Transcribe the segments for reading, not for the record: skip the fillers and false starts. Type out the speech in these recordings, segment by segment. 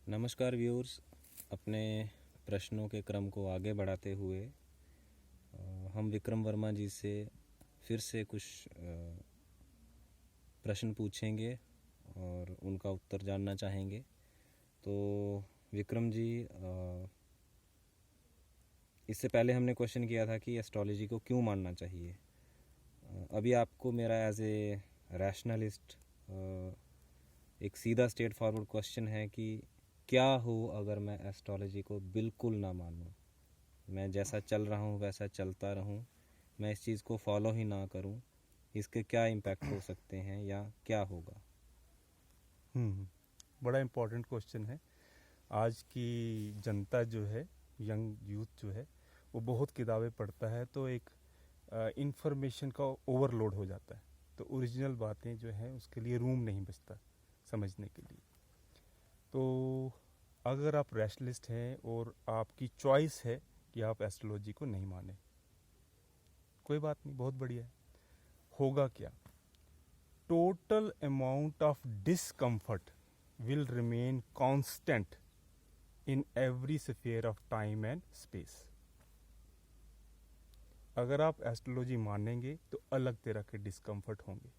नमस्कार व्यूअर्स, अपने प्रश्नों के क्रम को आगे बढ़ाते हुए हम विक्रम वर्मा जी से फिर से कुछ प्रश्न पूछेंगे और उनका उत्तर जानना चाहेंगे। तो विक्रम जी, इससे पहले हमने क्वेश्चन किया था कि एस्ट्रोलॉजी को क्यों मानना चाहिए। अभी आपको मेरा एज ए रैशनलिस्ट एक सीधा स्ट्रेट फॉरवर्ड क्वेश्चन है कि क्या हो अगर मैं एस्ट्रोलॉजी को बिल्कुल ना मानूं, मैं जैसा चल रहा हूँ वैसा चलता रहूँ, मैं इस चीज़ को फॉलो ही ना करूँ, इसके क्या इम्पैक्ट हो सकते हैं या क्या होगा? बड़ा इम्पोर्टेंट क्वेश्चन है। आज की जनता जो है, यंग यूथ जो है, वो बहुत किताबें पढ़ता है तो एक इंफॉर्मेशन का ओवरलोड हो जाता है, तो ओरिजिनल बातें जो हैं उसके लिए रूम नहीं बचता समझने के लिए। तो अगर आप रैशनलिस्ट हैं और आपकी चॉइस है कि आप एस्ट्रोलॉजी को नहीं माने, कोई बात नहीं, बहुत बढ़िया है। होगा क्या? Total amount of discomfort will remain constant in every sphere of time and space. अगर आप एस्ट्रोलॉजी मानेंगे तो अलग तरह के डिस्कम्फर्ट होंगे,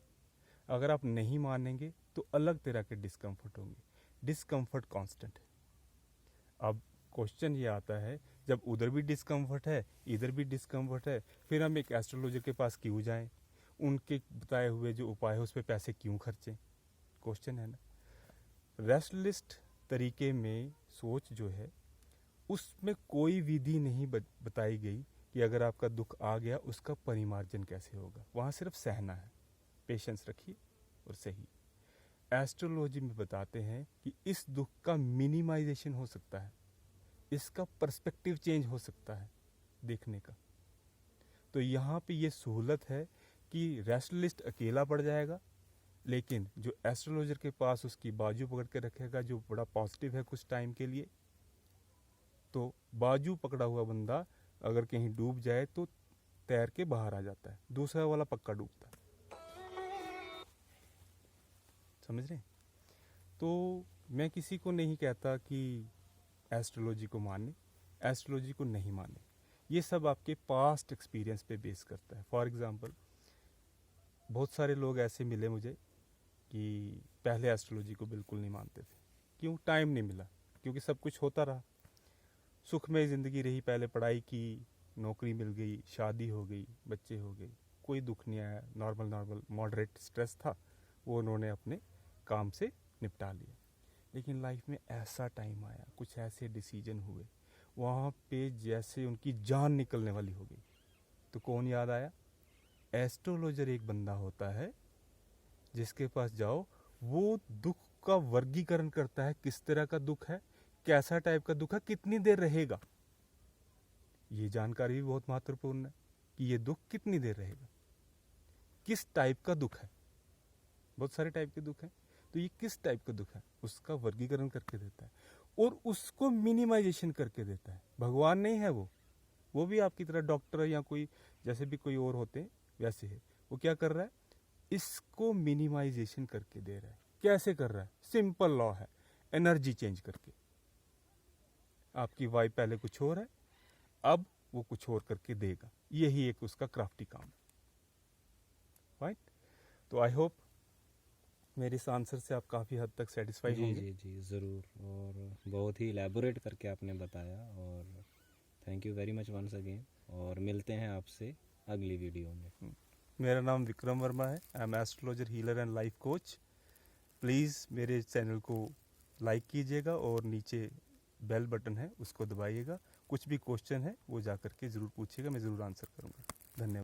अगर आप नहीं मानेंगे तो अलग तरह के डिस्कम्फर्ट होंगे। डिस्कम्फर्ट कांस्टेंट है। अब क्वेश्चन ये आता है, जब उधर भी डिस्कम्फर्ट है इधर भी डिस्कम्फर्ट है, फिर हम एक एस्ट्रोलॉजर के पास क्यों जाएं? उनके बताए हुए जो उपाय है उस पर पैसे क्यों खर्चें? क्वेश्चन है ना। रैशनलिस्ट तरीके में सोच जो है उसमें कोई विधि नहीं बताई गई कि अगर आपका दुख आ गया उसका परिमार्जन कैसे होगा। वहाँ सिर्फ सहना है, पेशेंस रखिए और सही। एस्ट्रोलॉजी में बताते हैं कि इस दुख का मिनिमाइजेशन हो सकता है, इसका पर्सपेक्टिव चेंज हो सकता है देखने का। तो यहाँ पे ये सहूलत है कि रैशनलिस्ट अकेला पड़ जाएगा, लेकिन जो एस्ट्रोलॉजर के पास उसकी बाजू पकड़ के रखेगा, जो बड़ा पॉजिटिव है कुछ टाइम के लिए, तो बाजू पकड़ा हुआ बंदा अगर कहीं डूब जाए तो तैर के बाहर आ जाता है, दूसरा वाला पक्का डूबता है। समझ रहे? तो मैं किसी को नहीं कहता कि एस्ट्रोलॉजी को माने, एस्ट्रोलॉजी को नहीं माने। ये सब आपके पास्ट एक्सपीरियंस पे बेस करता है। फॉर एग्जांपल, बहुत सारे लोग ऐसे मिले मुझे कि पहले एस्ट्रोलॉजी को बिल्कुल नहीं मानते थे। क्यों? टाइम नहीं मिला, क्योंकि सब कुछ होता रहा, सुखमय ज़िंदगी रही, पहले पढ़ाई की, नौकरी मिल गई, शादी हो गई, बच्चे हो गए, कोई दुख नहीं आया, नॉर्मल मॉडरेट स्ट्रेस था, वो उन्होंने अपने काम से निपटा लिया। लेकिन लाइफ में ऐसा टाइम आया, कुछ ऐसे डिसीजन हुए, वहाँ पे जैसे उनकी जान निकलने वाली हो गई, तो कौन याद आया? एस्ट्रोलॉजर एक बंदा होता है जिसके पास जाओ, वो दुख का वर्गीकरण करता है, किस तरह का दुख है, कैसा टाइप का दुख है, कितनी देर रहेगा। ये जानकारी भी बहुत महत्वपूर्ण है कि ये दुख कितनी देर रहेगा, किस टाइप का दुख है। बहुत सारे टाइप के दुख हैं, तो ये किस टाइप का दुख है उसका वर्गीकरण करके देता है और उसको मिनिमाइजेशन करके देता है। भगवान नहीं है वो भी आपकी तरह डॉक्टर या कोई जैसे भी कोई और होते हैं वैसे है। वो क्या कर रहा है? इसको मिनिमाइजेशन करके दे रहा है। कैसे कर रहा है? सिंपल लॉ है, एनर्जी चेंज करके। आपकी वाइब पहले कुछ और है, अब वो कुछ और करके देगा। यही एक उसका क्राफ्टी काम है। राइट? तो आई होप मेरे इस आंसर से आप काफ़ी हद तक सेटिस्फाई होंगे। जी ज़रूर, और बहुत ही एलैबोरेट करके आपने बताया, और thank you very much once again, और मिलते हैं आपसे अगली वीडियो में। मेरा नाम विक्रम वर्मा है। I am astrologer, healer and life coach. Please मेरे चैनल को लाइक कीजिएगा और नीचे बेल बटन है उसको दबाइएगा। कुछ भी क्वेश्चन है वो जा करके ज़रूर पूछिएगा, मैं ज़रूर आंसर करूँगा। धन्यवाद।